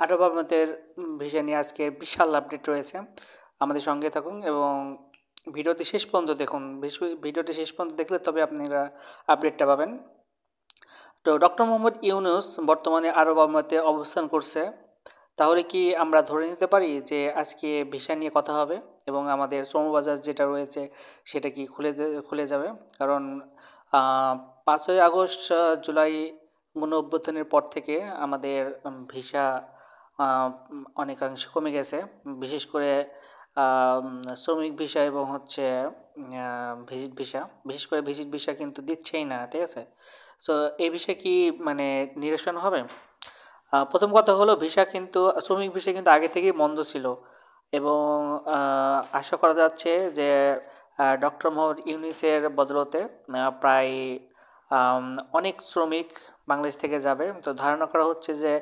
আরব আমিরাতের ভিসা নিয়ে আজকে বিশাল আপডেট রয়েছে। আমাদের সঙ্গে থাকুন এবং ভিডিওটি শেষ পর্যন্ত দেখুন। ভিডিওটি শেষ পর্যন্ত দেখলে তবে আপনারা আপডেটটা পাবেন। তো ডক্টর মোহাম্মদ ইউনূস বর্তমানে আরব আমিরাতে অবস্থান করছে। তাহলে কি আমরা ধরে নিতে পারি যে আজকে ভিসা নিয়ে কথা হবে এবং আমাদের শ্রমবাজার যেটা রয়েছে সেটা কি খুলে যাবে? কারণ 5ই আগস্ট জুলাই গণঅভ্যুত্থানের পর থেকে আমাদের ভিসা অনেকাংশে কমে গেছে। বিশেষ করে শ্রমিক ভিসা এবং হচ্ছে ভিজিট ভিসা, বিশেষ করে ভিজিট ভিসা কিন্তু দিচ্ছেই না, ঠিক আছে? সো এই ভিসা কি মানে নিরসন হবে? প্রথম কথা হলো ভিসা কিন্তু শ্রমিক ভিসা কিন্তু আগে থেকেই বন্ধ ছিল এবং আশা করা যাচ্ছে যে ডক্টর মোহাম্মদ ইউনূসের বদৌলতে প্রায় অনেক শ্রমিক বাংলাদেশ থেকে যাবে। তো ধারণা করা হচ্ছে যে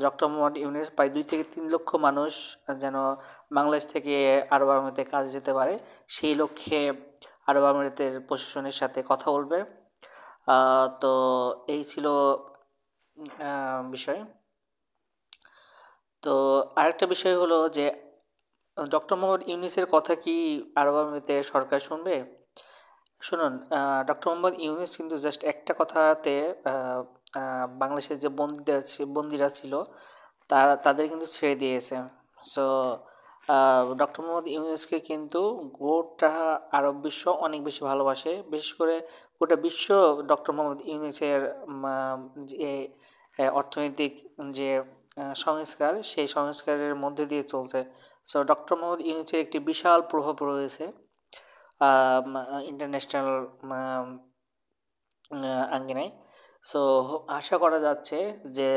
ডক্টর মোহাম্মদ ইউনূস প্রায় 2 থেকে 3 লক্ষ মানুষ যেন বাংলাদেশ থেকে আরব আমিরাতে কাজে যেতে পারে, সেই লক্ষ্যে আরব আমিরাতের প্রশাসনের সাথে কথা বলবে। তো এই ছিল বিষয়। তো আরেকটা বিষয় হলো যে ডক্টর মোহাম্মদ ইউনূসের কথা কি আরব আমিরাতের সরকার শুনবে? শুনুন, ডক্টর মোহাম্মদ ইউনূস কিন্তু জাস্ট একটা কথাতে বাংলাদেশের যে বন্দিরা ছিল তাদের কিন্তু ছেড়ে দিয়েছে। সো ডক্টর মোহাম্মদ ইউনূসকে কিন্তু গোটা আরব বিশ্ব অনেক বেশি ভালোবাসে। বিশেষ করে গোটা বিশ্ব ডক্টর মোহাম্মদ ইউনূসের যে অর্থনৈতিক যে সংস্কার, সেই সংস্কারের মধ্যে দিয়ে চলছে। সো ডক্টর মোহাম্মদ ইউনূসের একটি বিশাল প্রভাব রয়েছে ইন্টারন্যাশনাল আঙ্গিনায়। সো আশা করা যাচ্ছে যে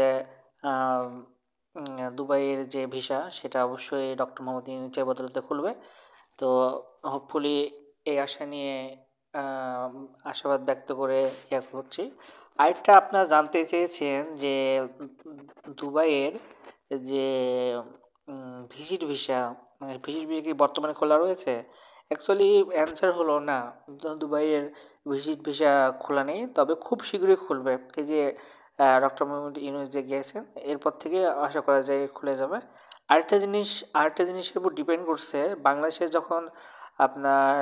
দুবাইয়ের যে ভিসা সেটা অবশ্যই ডক্টর মোহাম্মদ ইউনূসের বদৌলতে খুলবে। তো হোপফুলি এই আশা নিয়ে আশাবাদ ব্যক্ত করে করছি। আরেকটা আপনারা জানতে চেয়েছেন যে দুবাইয়ের যে ভিজিট ভিসা কি বর্তমানে খোলা রয়েছে? অ্যাকচুয়ালি অ্যান্সার হলো না, দুবাইয়ের ভিজিট ভিসা খোলা নেই, তবে খুব শীঘ্রই খুলবে। এই যে ডক্টর মোহাম্মদ ইউনূস যে গিয়েছেন এরপর থেকে আশা করা যায় খুলে যাবে। আরেকটা জিনিসের উপর ডিপেন্ড করছে, বাংলাদেশে যখন আপনার